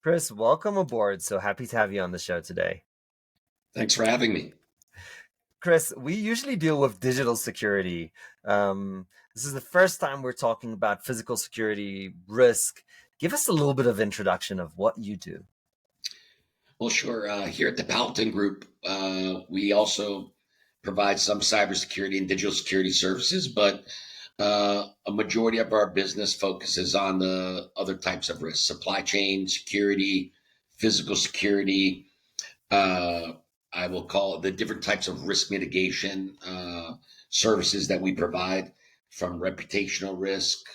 Chris, welcome aboard. So happy to have you on the show today. Thanks for having me. Chris, we usually deal with digital security. This is the first time we're talking about physical security risk. Give us a little bit of introduction of what you do. Well, sure. Here at the Paladin Group, we also provide some cybersecurity and digital security services, but a majority of our business focuses on the other types of risks: supply chain security, physical security. Uh, I will call it the different types of risk mitigation services that we provide, from reputational risk,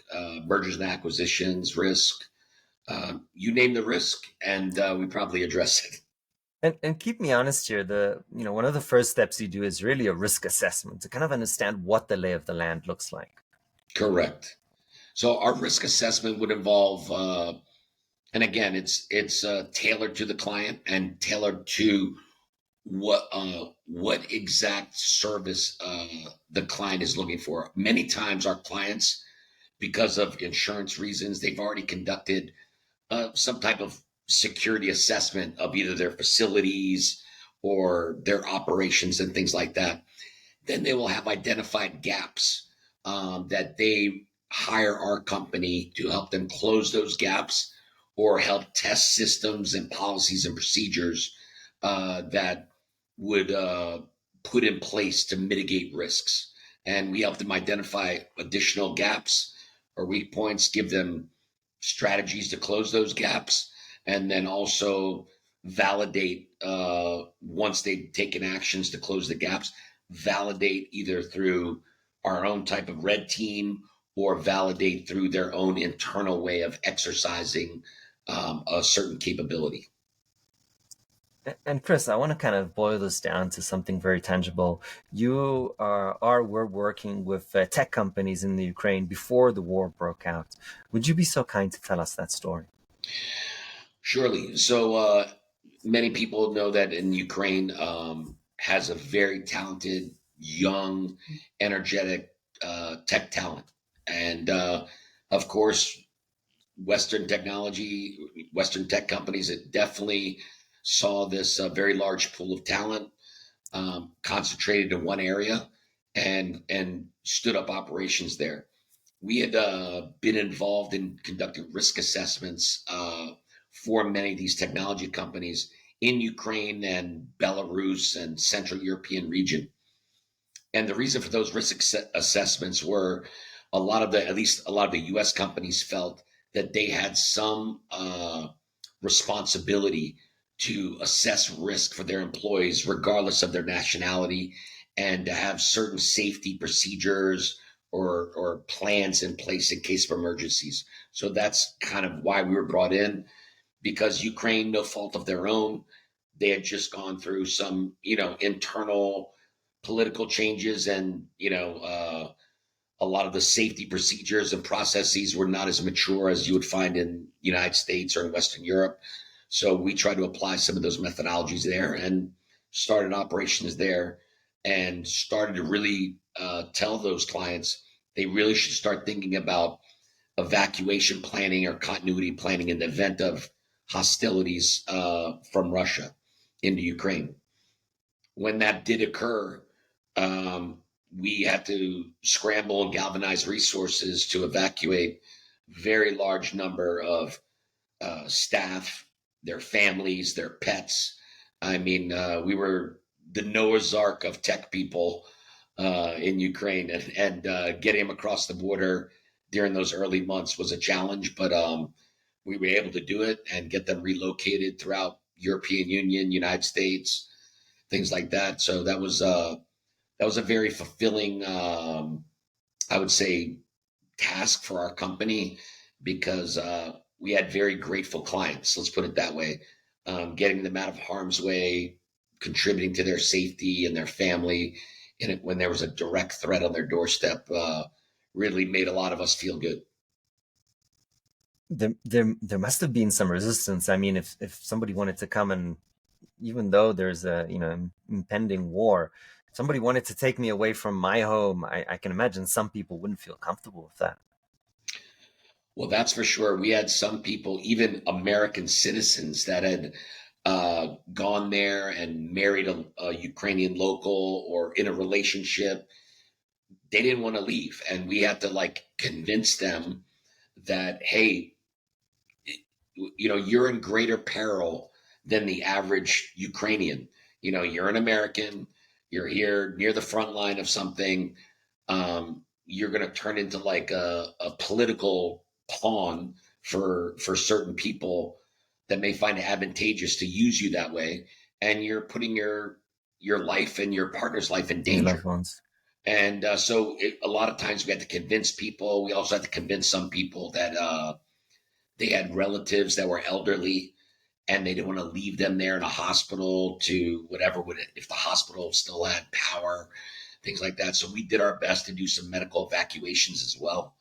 mergers and acquisitions risk. You name the risk, and we probably address it. And keep me honest here. One of the first steps you do is really a risk assessment to kind of understand what the lay of the land looks like. Correct. So our risk assessment would involve, and again, it's tailored to the client and tailored to what exact service the client is looking for. Many times, our clients, because of insurance reasons, they've already conducted some type of security assessment of either their facilities or their operations and things like that. Then they will have identified gaps that they hire our company to help them close those gaps or help test systems and policies and procedures that would put in place to mitigate risks. And we help them identify additional gaps or weak points, give them strategies to close those gaps, and then also validate once they've taken actions to close the gaps, validate either through our own type of red team or validate through their own internal way of exercising a certain capability. And Chris, I want to kind of boil this down to something very tangible. We're working with tech companies in the Ukraine before the war broke out. Would you be so kind to tell us that story? Surely. So many people know that in Ukraine has a very talented, young, energetic tech talent. And of course, Western technology, Western tech companies, it definitely saw this very large pool of talent concentrated in one area and stood up operations there. We had been involved in conducting risk assessments for many of these technology companies in Ukraine and Belarus and Central European region. And the reason for those risk assessments were at least a lot of the US companies felt that they had some responsibility to assess risk for their employees, regardless of their nationality, and to have certain safety procedures or plans in place in case of emergencies. So that's kind of why we were brought in, because Ukraine, no fault of their own, they had just gone through some, internal political changes, and a lot of the safety procedures and processes were not as mature as you would find in the United States or in Western Europe. So we tried to apply some of those methodologies there and started operations there and started to really tell those clients they really should start thinking about evacuation planning or continuity planning in the event of hostilities from Russia into Ukraine. When that did occur, um, we had to scramble and galvanize resources to evacuate very large number of staff, their families, their pets. I mean, we were the Noah's Ark of tech people in Ukraine, and getting them across the border during those early months was a challenge, but we were able to do it and get them relocated throughout European Union, United States, things like that. So that was a very fulfilling, I would say, task for our company because we had very grateful clients. Let's put it that way. Getting them out of harm's way, contributing to their safety and their family, when there was a direct threat on their doorstep, really made a lot of us feel good. There must have been some resistance. I mean, if somebody wanted to come and even though there's a impending war, if somebody wanted to take me away from my home, I can imagine some people wouldn't feel comfortable with that. Well, that's for sure. We had some people, even American citizens, that had gone there and married a Ukrainian local or in a relationship. They didn't want to leave, and we had to like convince them that, hey, you're in greater peril than the average Ukrainian. You're an American. You're here near the front line of something. You're going to turn into like a political pawn for certain people that may find it advantageous to use you that way, and you're putting your life and your partner's life in Your loved danger. ones. And so a lot of times we had to convince people. We also had to convince some people that they had relatives that were elderly and they didn't want to leave them there in a hospital to whatever would, if the hospital still had power, things like that. So we did our best to do some medical evacuations as well.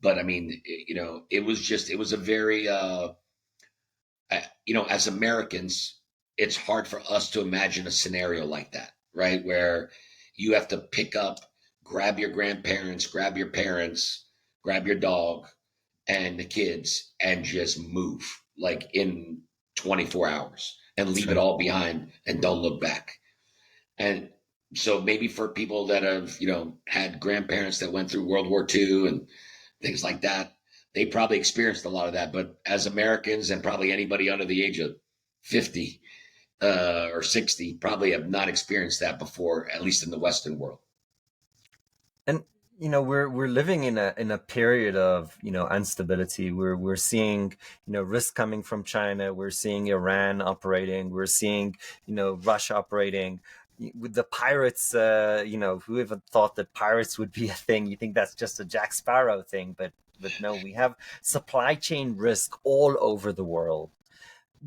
But I mean, it was a very, as Americans, it's hard for us to imagine a scenario like that, right? Where you have to pick up, grab your grandparents, grab your parents, grab your dog and the kids and just move like in 24 hours and leave it True. all behind and don't look back. And so maybe for people that have, had grandparents that went through World War II and things like that, they probably experienced a lot of that. But as Americans and probably anybody under the age of 50 or 60 probably have not experienced that before, at least in the Western world. And we're living in a period of instability. We're seeing risk coming from China. We're seeing Iran operating. We're seeing Russia operating. With the pirates, who even thought that pirates would be a thing? You think that's just a Jack Sparrow thing, but no, we have supply chain risk all over the world.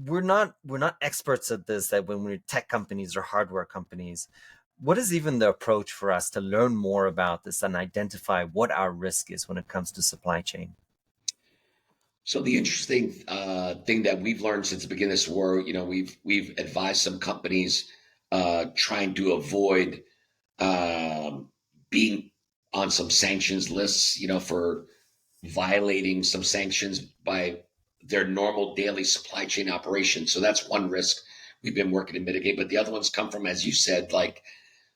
We're not experts at this, that when we're tech companies or hardware companies. What is even the approach for us to learn more about this and identify what our risk is when it comes to supply chain? So the interesting thing that we've learned since the beginning of this war, we've advised some companies trying to avoid being on some sanctions lists, for violating some sanctions by their normal daily supply chain operation. So that's one risk we've been working to mitigate. But the other ones come from, as you said, like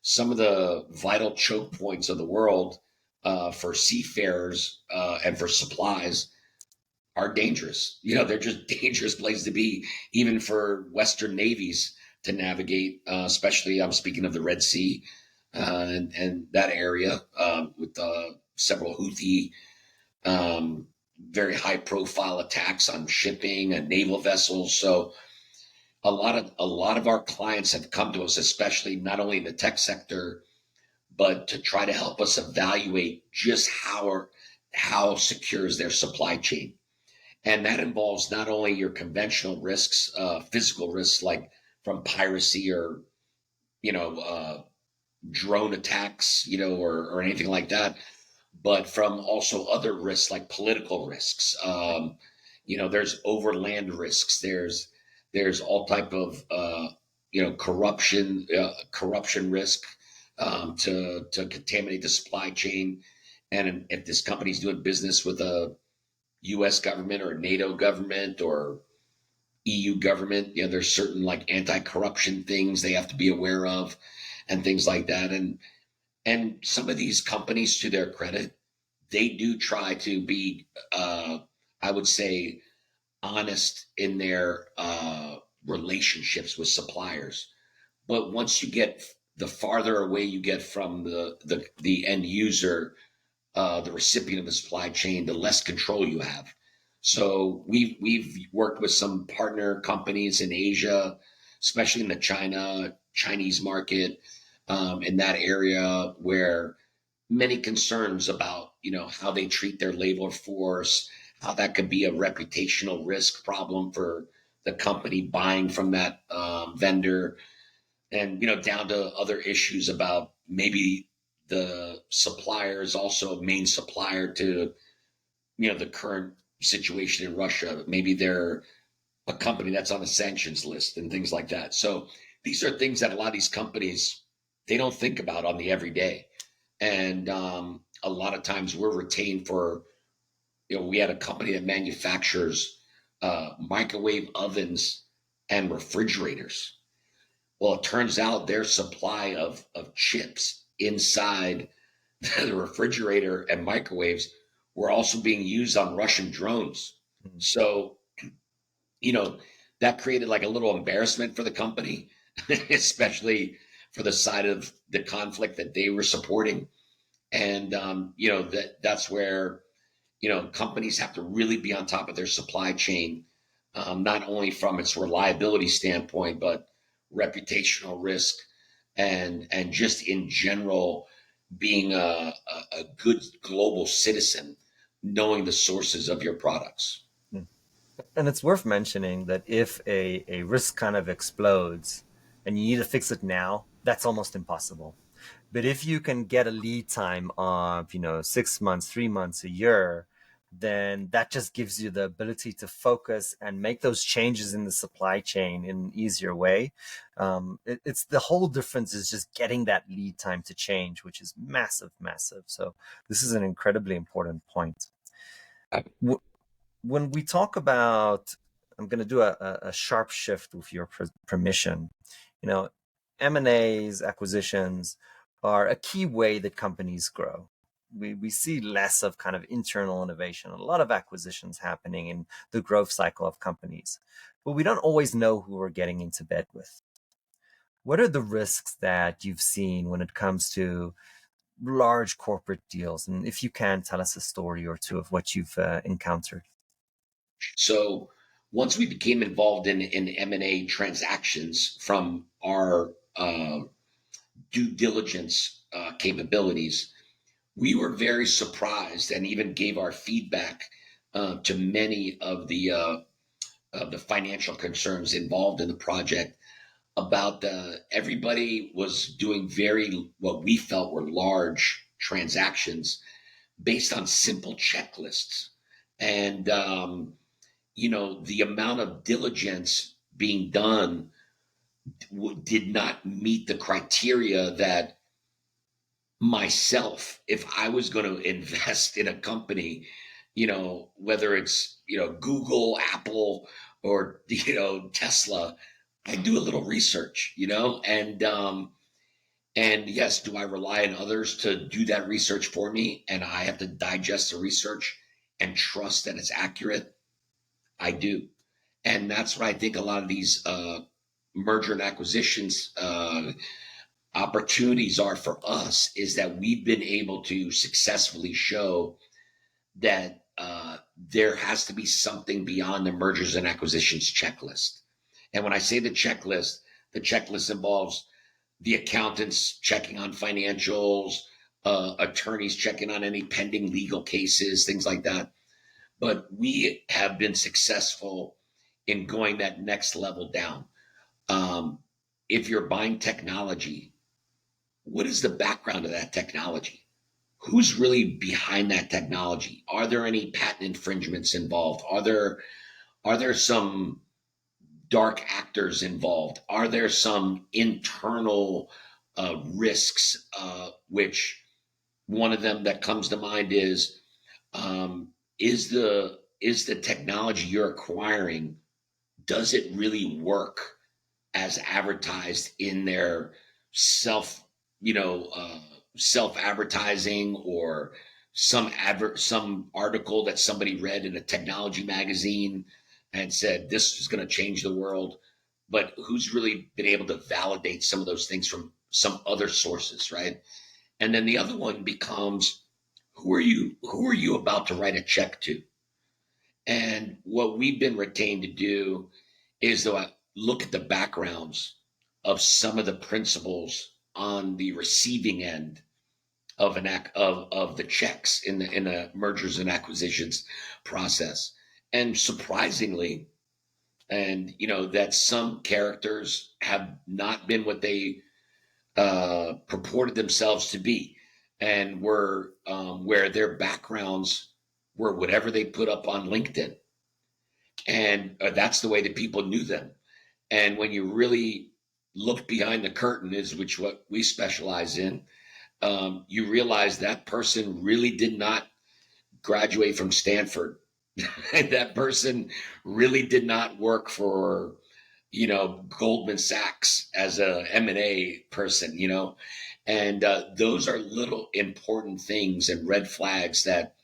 some of the vital choke points of the world for seafarers and for supplies are dangerous. They're just dangerous places to be, even for Western navies to navigate. Especially, I'm speaking of the Red Sea and that area with several Houthi very high profile attacks on shipping and naval vessels. So a lot of our clients have come to us, especially not only in the tech sector, but to try to help us evaluate just how secure is their supply chain. And that involves not only your conventional risks, physical risks like from piracy or you know drone attacks, or anything like that, but from also other risks like political risks. There's overland risks. There's all type of corruption risk to contaminate the supply chain. And if this company's doing business with a U.S. government or NATO government or EU government, there's certain like anti-corruption things they have to be aware of, and things like that. And some of these companies, to their credit, they do try to be, I would say, honest in their relationships with suppliers. But once you get the farther away you get from the end user, the recipient of the supply chain, the less control you have. So we've worked with some partner companies in Asia, especially in the Chinese market, in that area where many concerns about how they treat their labor force, how that could be a reputational risk problem for the company buying from that vendor, and down to other issues about maybe the supplier is also a main supplier to the current situation in Russia. Maybe they're a company that's on a sanctions list and things like that. So these are things that a lot of these companies they don't think about on the everyday. And a lot of times we're retained for we had a company that manufactures microwave ovens and refrigerators. Well, it turns out their supply of chips inside the refrigerator and microwaves were also being used on Russian drones. Mm. So, you know, that created like a little embarrassment for the company, especially for the side of the conflict that they were supporting. And, that's where, companies have to really be on top of their supply chain, not only from its reliability standpoint, but reputational risk and just in general being a good global citizen, knowing the sources of your products. Mm. And it's worth mentioning that if a risk kind of explodes and you need to fix it now, that's almost impossible. But if you can get a lead time of, 6 months, 3 months, a year, then that just gives you the ability to focus and make those changes in the supply chain in an easier way. It's the whole difference is just getting that lead time to change, which is massive, massive. So this is an incredibly important point. When we talk about, I'm going to do a sharp shift with your permission. You know, M&As, acquisitions, are a key way that companies grow. We see less of kind of internal innovation, a lot of acquisitions happening in the growth cycle of companies, but we don't always know who we're getting into bed with. What are the risks that you've seen when it comes to large corporate deals? And if you can, tell us a story or two of what you've encountered. So once we became involved in M&A transactions from our due diligence capabilities, we were very surprised and even gave our feedback to many of the financial concerns involved in the project about everybody was doing very what we felt were large transactions based on simple checklists. And the amount of diligence being done did not meet the criteria that myself, if I was going to invest in a company, whether it's, Google, Apple, or, Tesla, I do a little research, and yes, do I rely on others to do that research for me? And I have to digest the research and trust that it's accurate. I do. And that's what I think a lot of these merger and acquisitions opportunities are for us, is that we've been able to successfully show that there has to be something beyond the mergers and acquisitions checklist. And when I say the checklist involves the accountants checking on financials, attorneys checking on any pending legal cases, things like that. But we have been successful in going that next level down. Um, if you're buying technology, what is the background of that technology? Who's really behind that technology? Are there any patent infringements involved? Are there some dark actors involved? Are there some internal risks? Which one of them that comes to mind is is the technology you're acquiring, does it really work as advertised in their self, you know, uh, self advertising, or some article that somebody read in a technology magazine and said this is going to change the world, but who's really been able to validate some of those things from some other sources, right? And then the other one becomes, who are you about to write a check to? And what we've been retained to do is to look at the backgrounds of some of the principles on the receiving end of of the checks in the mergers and acquisitions process. And surprisingly, and that some characters have not been what they purported themselves to be, and were where their backgrounds were whatever they put up on LinkedIn, and that's the way that people knew them. And when you really look behind the curtain, is which what we specialize in, you realize that person really did not graduate from Stanford. And that person really did not work for, Goldman Sachs as a M&A person, and those are little important things and red flags that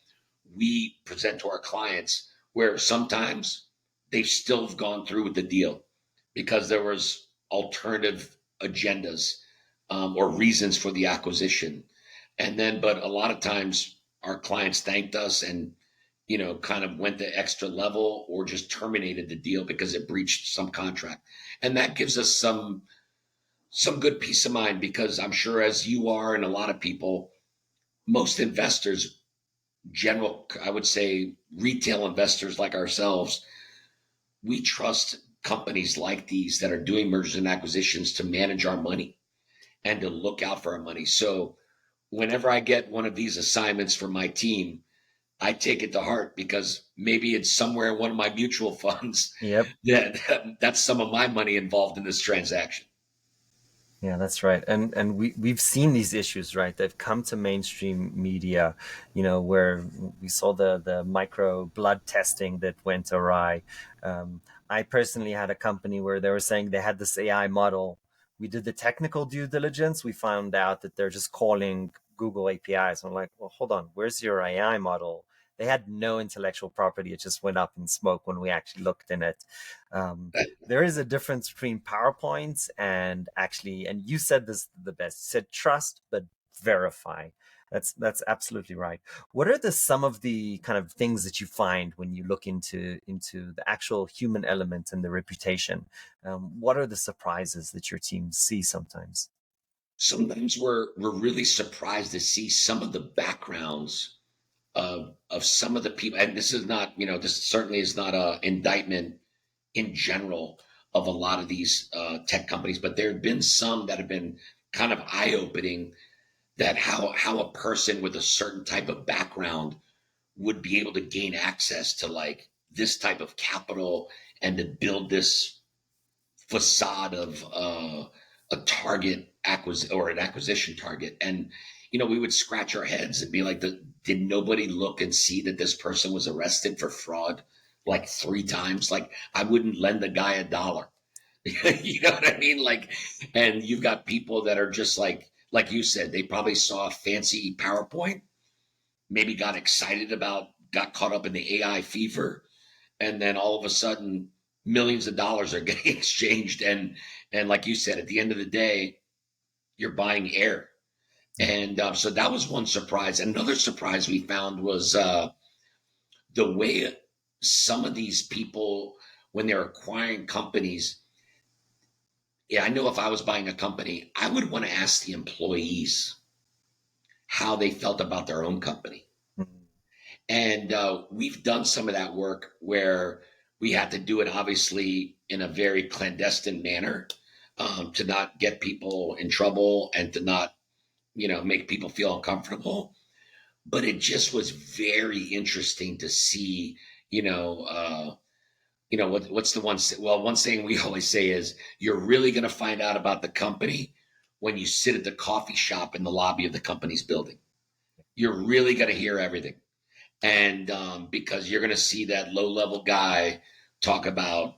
we present to our clients where sometimes they've still have gone through with the deal because there was alternative agendas, or reasons for the acquisition. And then, but a lot of times our clients thanked us and, kind of went the extra level or just terminated the deal because it breached some contract. And that gives us some good peace of mind, because I'm sure, as you are and a lot of people, most investors, general, I would say retail investors like ourselves, we trust companies like these that are doing mergers and acquisitions to manage our money and to look out for our money. So whenever I get one of these assignments for my team, I take it to heart, because maybe it's somewhere in one of my mutual funds Yep. that's some of my money involved in this transaction. Yeah, that's right. And we've seen these issues, right? They've come to mainstream media, where we saw the micro blood testing that went awry. I personally had a company where they were saying they had this AI model. We did the technical due diligence. We found out that they're just calling Google APIs. I'm like, well, hold on, where's your AI model? They had no intellectual property. It just went up in smoke when we actually looked in it. Um, there is a difference between PowerPoints and actually, and you said this the best, you said trust, but verify. That's absolutely right. What are the some of the kind of things that you find when you look into the actual human element and the reputation? What are the surprises that your team see sometimes? Sometimes we're really surprised to see some of the backgrounds of some of the people. And this is not, this certainly is not a indictment in general of a lot of these tech companies, but there have been some that have been kind of eye opening, that how a person with a certain type of background would be able to gain access to like this type of capital and to build this facade of a target or an acquisition target. And we would scratch our heads and be like, did nobody look and see that this person was arrested for fraud like 3 times? Like, I wouldn't lend the guy $1. You know what I mean? Like, and you've got people that are just like you said, they probably saw a fancy PowerPoint, maybe got caught up in the AI fever, and then all of a sudden millions of dollars are getting exchanged. And like you said, at the end of the day, you're buying air. Yeah. And so that was one surprise. Another surprise we found was the way some of these people, when they're acquiring companies, yeah, I know if I was buying a company, I would want to ask the employees how they felt about their own company. Mhm. And we've done some of that work where we had to do it obviously in a very clandestine manner, to not get people in trouble and to not, make people feel uncomfortable. But it just was very interesting to see, you know, what's the one? Well, one saying we always say is, you're really going to find out about the company when you sit at the coffee shop in the lobby of the company's building. You're really going to hear everything. And because you're going to see that low level guy talk about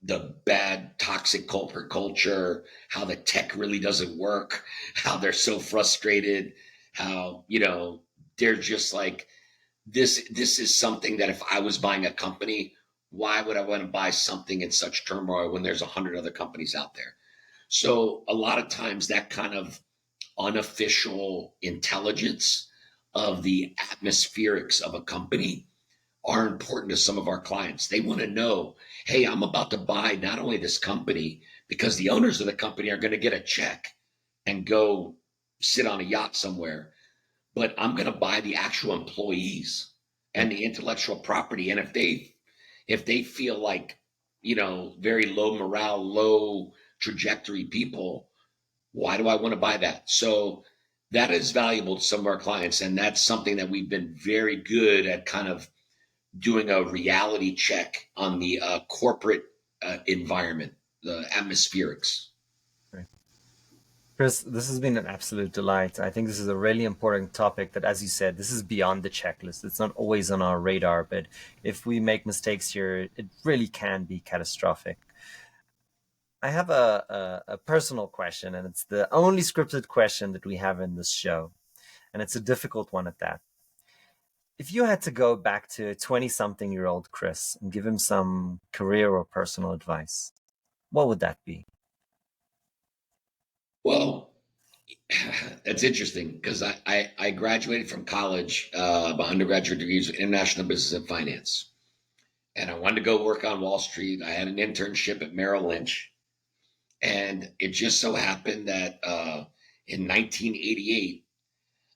the bad toxic corporate culture, how the tech really doesn't work, how they're so frustrated, how they're just like, this is something that if I was buying a company, why would I want to buy something in such turmoil when there's 100 other companies out there? So a lot of times that kind of unofficial intelligence of the atmospherics of a company are important to some of our clients. They want to know, hey, I'm about to buy not only this company, because the owners of the company are going to get a check and go sit on a yacht somewhere, but I'm going to buy the actual employees and Yep. the intellectual property. And if they feel like, very low morale, low trajectory people, why do I want to buy that? So that is valuable to some of our clients. And that's something that we've been very good at, kind of doing a reality check on the corporate environment, the atmospherics. Right. Chris, this has been an absolute delight. I think this is a really important topic that, as you said, this is beyond the checklist. It's not always on our radar, but if we make mistakes here, it really can be catastrophic. I have a personal question, and it's the only scripted question that we have in this show, and it's a difficult one at that. If you had to go back to 20 something year old Chris and give him some career or personal advice, what would that be? Well, that's interesting because I graduated from college, my undergraduate degrees in international business and finance. And I wanted to go work on Wall Street. I had an internship at Merrill Lynch. And it just so happened that in 1988,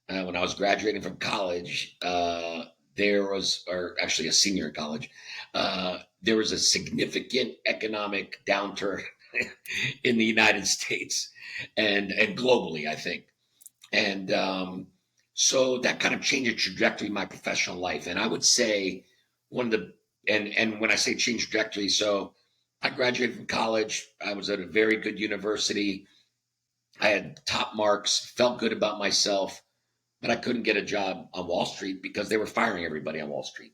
when I was graduating from college, there was, or actually a senior in college, there was a significant economic downturn in the United States and globally, I think. And so that kind of changed the trajectory of my professional life. And I would say one of the and when I say change trajectory, so I graduated from college. I was at a very good university. I had top marks, felt good about myself, but I couldn't get a job on Wall Street because they were firing everybody on Wall Street.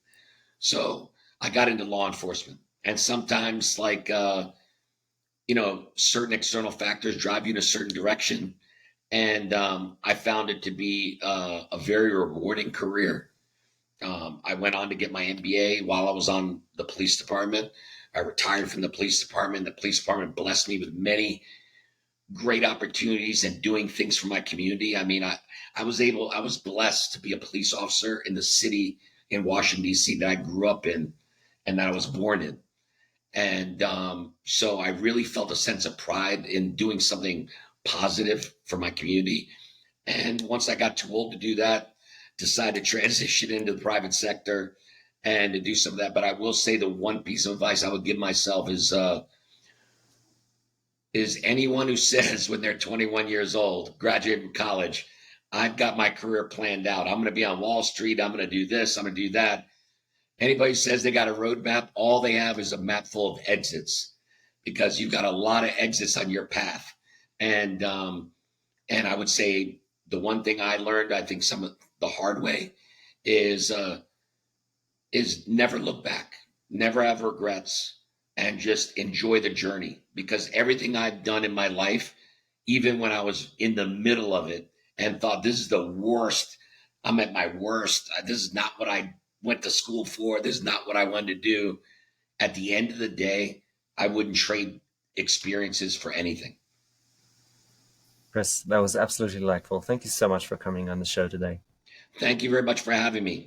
So I got into law enforcement. And sometimes, like, certain external factors drive you in a certain direction. And I found it to be a very rewarding career. I went on to get my MBA while I was on the police department. I retired from the police department. The police department blessed me with many great opportunities and doing things for my community. I mean, I was blessed to be a police officer in the city in Washington, D.C. that I grew up in and that I was born in. And so I really felt a sense of pride in doing something positive for my community. And once I got too old to do that, decided to transition into the private sector and to do some of that. But I will say the one piece of advice I would give myself is anyone who says when they're 21 years old, graduated from college, I've got my career planned out. I'm going to be on Wall Street. I'm going to do this. I'm going to do that. Anybody who says they got a roadmap, all they have is a map full of exits because you've got a lot of exits on your path. And and I would say the one thing I learned, I think some of the hard way, is never look back, never have regrets, and just enjoy the journey. Because everything I've done in my life, even when I was in the middle of it and thought this is the worst, I'm at my worst. This is not what I went to school for. This is not what I wanted to do. At the end of the day, I wouldn't trade experiences for anything. Chris, that was absolutely delightful. Thank you so much for coming on the show today. Thank you very much for having me.